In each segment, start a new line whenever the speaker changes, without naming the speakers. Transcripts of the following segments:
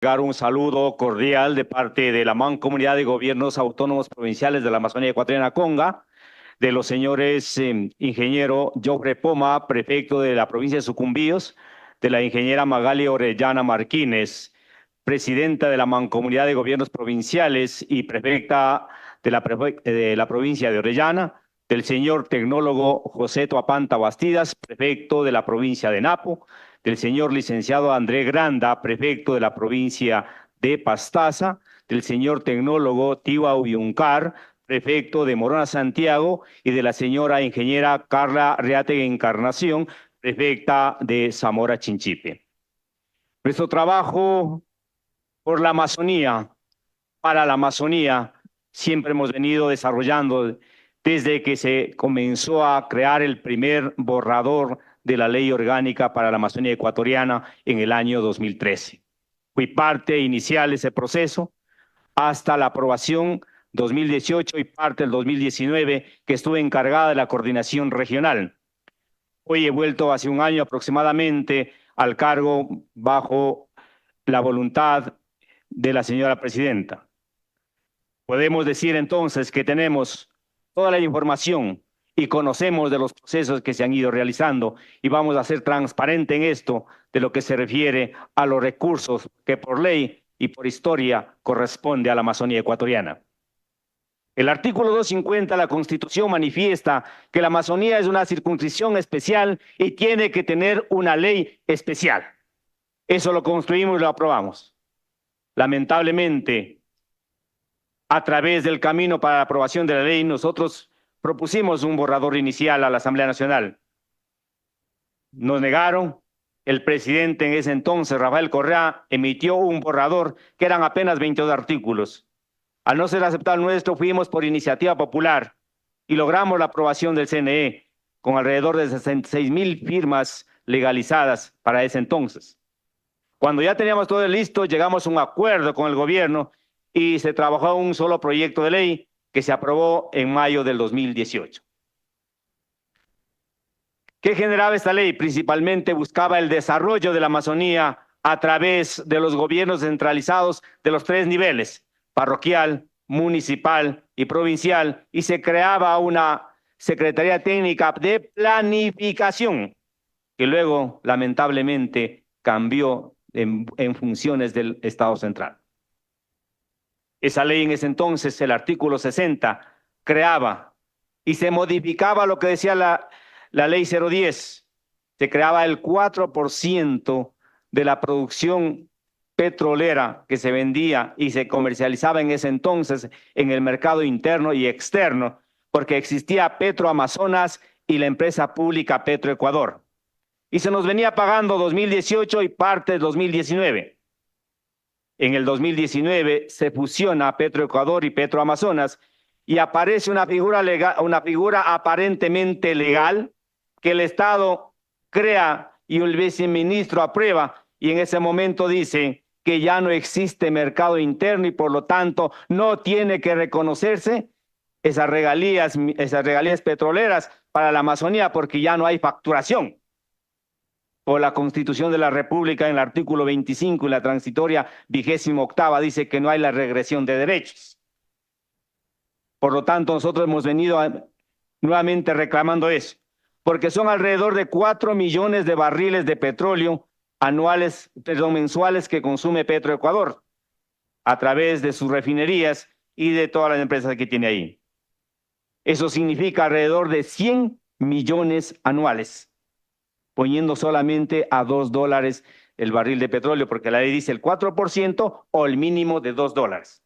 Un saludo cordial de parte de la Mancomunidad de Gobiernos Autónomos Provinciales de la Amazonía Ecuatoriana Conga, de los señores ingeniero Jofre Poma, prefecto de la provincia de Sucumbíos, de la ingeniera Magali Orellana Martínez, presidenta de la Mancomunidad de Gobiernos Provinciales y prefecta de la provincia de Orellana, del señor tecnólogo José Toapanta Bastidas, prefecto de la provincia de Napo, del señor licenciado André Granda, prefecto de la provincia de Pastaza, del señor tecnólogo Tiwa Uyuncar, prefecto de Morona Santiago, y de la señora ingeniera Carla Reate Encarnación, prefecta de Zamora Chinchipe. Nuestro trabajo por la Amazonía, para la Amazonía, siempre hemos venido desarrollando desde que se comenzó a crear el primer borrador de la Ley Orgánica para la Amazonía Ecuatoriana en el año 2013. Fui parte inicial de ese proceso hasta la aprobación 2018 y parte del 2019, que estuve encargada de la coordinación regional. Hoy he vuelto hace un año aproximadamente al cargo bajo la voluntad de la señora presidenta. Podemos decir entonces que tenemos toda la información y conocemos de los procesos que se han ido realizando y vamos a ser transparentes en esto de lo que se refiere a los recursos que por ley y por historia corresponde a la Amazonía ecuatoriana. El artículo 250 de la Constitución manifiesta que la Amazonía es una circunscripción especial y tiene que tener una ley especial. Eso lo construimos y lo aprobamos. Lamentablemente, a través del camino para la aprobación de la ley, nosotros propusimos un borrador inicial a la Asamblea Nacional. Nos negaron. El presidente en ese entonces, Rafael Correa, emitió un borrador que eran apenas 22 artículos. Al no ser aceptado el nuestro, fuimos por iniciativa popular y logramos la aprobación del CNE con alrededor de 66,000 firmas legalizadas para ese entonces. Cuando ya teníamos todo listo, llegamos a un acuerdo con el gobierno y se trabajó un solo proyecto de ley que se aprobó en mayo del 2018. ¿Qué generaba esta ley? Principalmente buscaba el desarrollo de la Amazonía a través de los gobiernos centralizados de los 3 niveles, parroquial, municipal y provincial, y se creaba una Secretaría Técnica de Planificación, que luego lamentablemente cambió en funciones del Estado Central. Esa ley en ese entonces, el artículo 60, creaba y se modificaba lo que decía la ley 010. Se creaba el 4% de la producción petrolera que se vendía y se comercializaba en ese entonces en el mercado interno y externo, porque existía Petroamazonas y la empresa pública Petroecuador. Y se nos venía pagando 2018 y parte de 2019. En el 2019 se fusiona Petroecuador y Petroamazonas y aparece una figura aparentemente legal que el Estado crea y el viceministro aprueba, y en ese momento dice que ya no existe mercado interno y por lo tanto no tiene que reconocerse esas regalías petroleras para la Amazonía porque ya no hay facturación. Por la Constitución de la República, en el artículo 25 y la transitoria 28ª, dice que no hay la regresión de derechos. Por lo tanto, nosotros hemos venido nuevamente reclamando eso, porque son alrededor de 4 millones de barriles de petróleo mensuales que consume Petroecuador a través de sus refinerías y de todas las empresas que tiene ahí. Eso significa alrededor de 100 millones anuales, poniendo solamente a $2 el barril de petróleo, porque la ley dice el 4% o el mínimo de $2,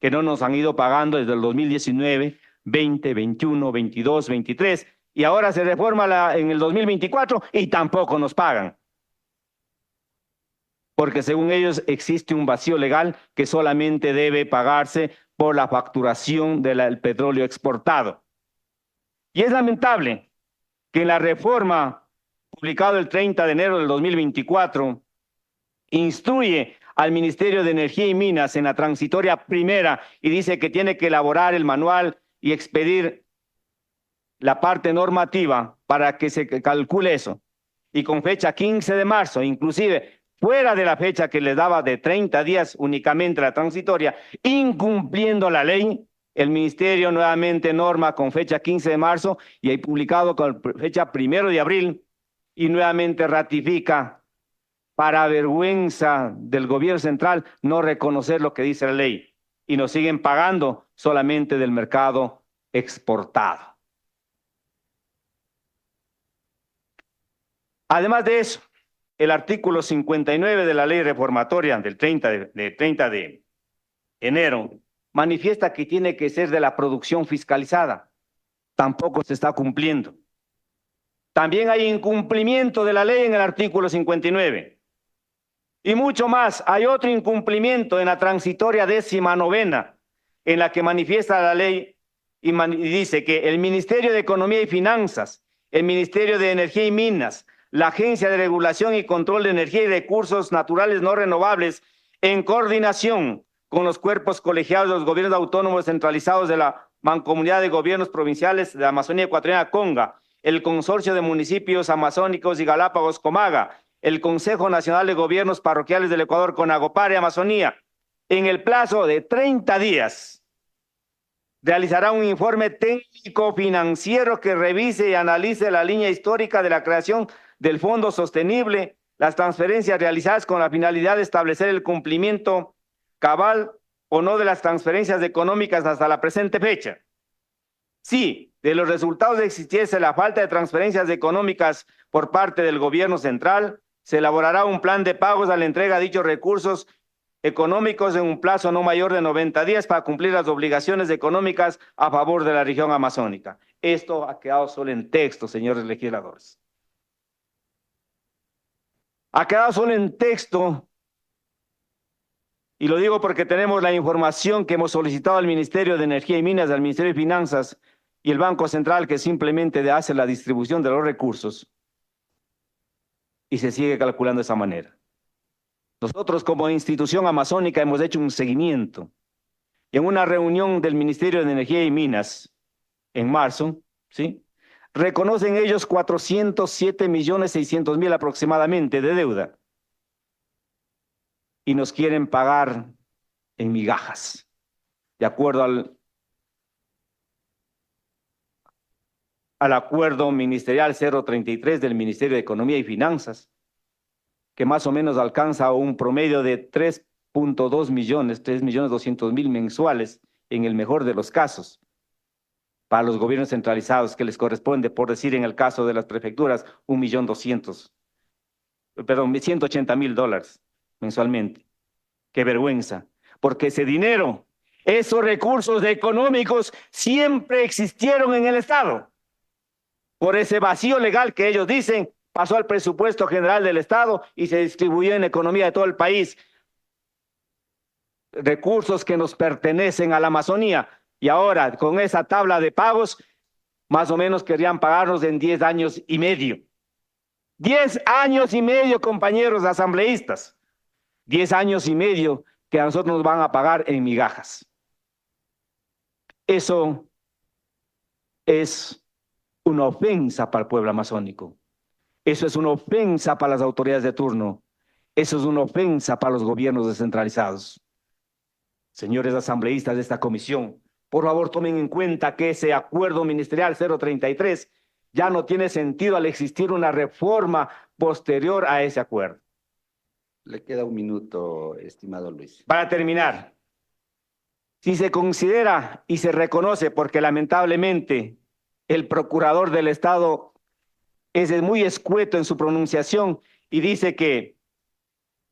que no nos han ido pagando desde el 2019, 20, 21, 22, 23, y ahora se reforma en el 2024 y tampoco nos pagan. Porque según ellos existe un vacío legal que solamente debe pagarse por la facturación del petróleo exportado. Y es lamentable que en la reforma publicada el 30 de enero del 2024 instruye al Ministerio de Energía y Minas en la transitoria primera y dice que tiene que elaborar el manual y expedir la parte normativa para que se calcule eso. Y con fecha 15 de marzo, inclusive fuera de la fecha que les daba de 30 días únicamente la transitoria, incumpliendo la ley, el Ministerio nuevamente norma con fecha 15 de marzo y hay publicado con fecha 1 de abril y nuevamente ratifica, para vergüenza del gobierno central, no reconocer lo que dice la ley y nos siguen pagando solamente del mercado exportado. Además de eso, el artículo 59 de la ley reformatoria del 30 de enero manifiesta que tiene que ser de la producción fiscalizada. Tampoco se está cumpliendo. También hay incumplimiento de la ley en el artículo 59. Y mucho más, hay otro incumplimiento en la transitoria 19ª, en la que manifiesta la ley y dice que el Ministerio de Economía y Finanzas, el Ministerio de Energía y Minas, la Agencia de Regulación y Control de Energía y Recursos Naturales No Renovables, en coordinación con los cuerpos colegiados de los gobiernos autónomos centralizados de la Mancomunidad de Gobiernos Provinciales de la Amazonía Ecuatoriana Conga, el Consorcio de Municipios Amazónicos y Galápagos Comaga, el Consejo Nacional de Gobiernos Parroquiales del Ecuador, CONAGOPAR y Amazonía, en el plazo de 30 días, realizará un informe técnico financiero que revise y analice la línea histórica de la creación del Fondo Sostenible, las transferencias realizadas con la finalidad de establecer el cumplimiento cabal o no de las transferencias económicas hasta la presente fecha. Si de los resultados existiese la falta de transferencias económicas por parte del gobierno central, se elaborará un plan de pagos a la entrega de dichos recursos económicos en un plazo no mayor de 90 días para cumplir las obligaciones económicas a favor de la región amazónica. Esto ha quedado solo en texto, señores legisladores. Ha quedado solo en texto, y lo digo porque tenemos la información que hemos solicitado al Ministerio de Energía y Minas, al Ministerio de Finanzas y el Banco Central, que simplemente hace la distribución de los recursos. Y se sigue calculando de esa manera. Nosotros como institución amazónica hemos hecho un seguimiento. Y en una reunión del Ministerio de Energía y Minas, en marzo, ¿sí?, reconocen ellos 407.600.000 aproximadamente de deuda. Y nos quieren pagar en migajas, de acuerdo al acuerdo ministerial 033 del Ministerio de Economía y Finanzas, que más o menos alcanza un promedio de 3.2 millones, 3.200.000 mensuales, en el mejor de los casos, para los gobiernos centralizados, que les corresponde, por decir, en el caso de las prefecturas, 180.000 dólares mensualmente. ¡Qué vergüenza! Porque ese dinero, esos recursos económicos siempre existieron en el Estado. Por ese vacío legal que ellos dicen, pasó al presupuesto general del Estado y se distribuyó en la economía de todo el país. Recursos que nos pertenecen a la Amazonía. Y ahora, con esa tabla de pagos, más o menos querían pagarnos en 10 años y medio. 10 años y medio, compañeros asambleístas. 10 años y medio que a nosotros nos van a pagar en migajas. Eso es una ofensa para el pueblo amazónico. Eso es una ofensa para las autoridades de turno. Eso es una ofensa para los gobiernos descentralizados. Señores asambleístas de esta comisión, por favor tomen en cuenta que ese acuerdo ministerial 033 ya no tiene sentido al existir una reforma posterior a ese acuerdo.
Le queda un minuto, estimado Luis.
Para terminar, si se considera y se reconoce, porque lamentablemente el procurador del Estado es muy escueto en su pronunciación y dice que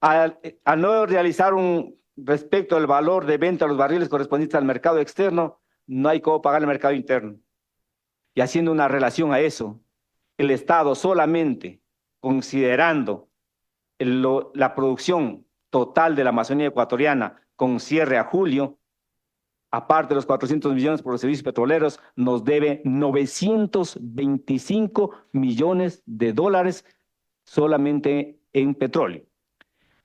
al no realizar un respecto al valor de venta de los barriles correspondientes al mercado externo, no hay cómo pagar el mercado interno. Y haciendo una relación a eso, el Estado solamente considerando la producción total de la Amazonía ecuatoriana con cierre a julio, aparte de los 400 millones por los servicios petroleros, nos debe 925 millones de dólares solamente en petróleo.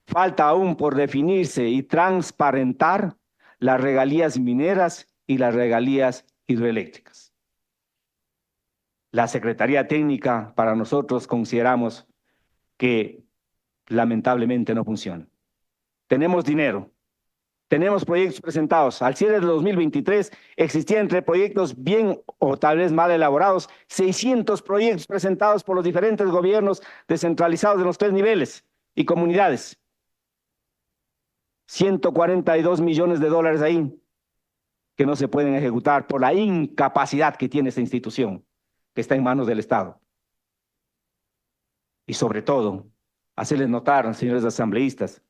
Falta aún por definirse y transparentar las regalías mineras y las regalías hidroeléctricas. La Secretaría Técnica, para nosotros consideramos que lamentablemente no funciona. Tenemos dinero, tenemos proyectos presentados. Al cierre de 2023 existían entre proyectos bien o tal vez mal elaborados 600 proyectos presentados por los diferentes gobiernos descentralizados de los 3 niveles y comunidades. 142 millones de dólares ahí que no se pueden ejecutar por la incapacidad que tiene esta institución, que está en manos del Estado. Y sobre todo, hacerles notar, señores asambleístas,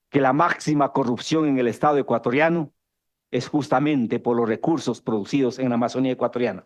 que la máxima corrupción en el Estado ecuatoriano es justamente por los recursos producidos en la Amazonía ecuatoriana.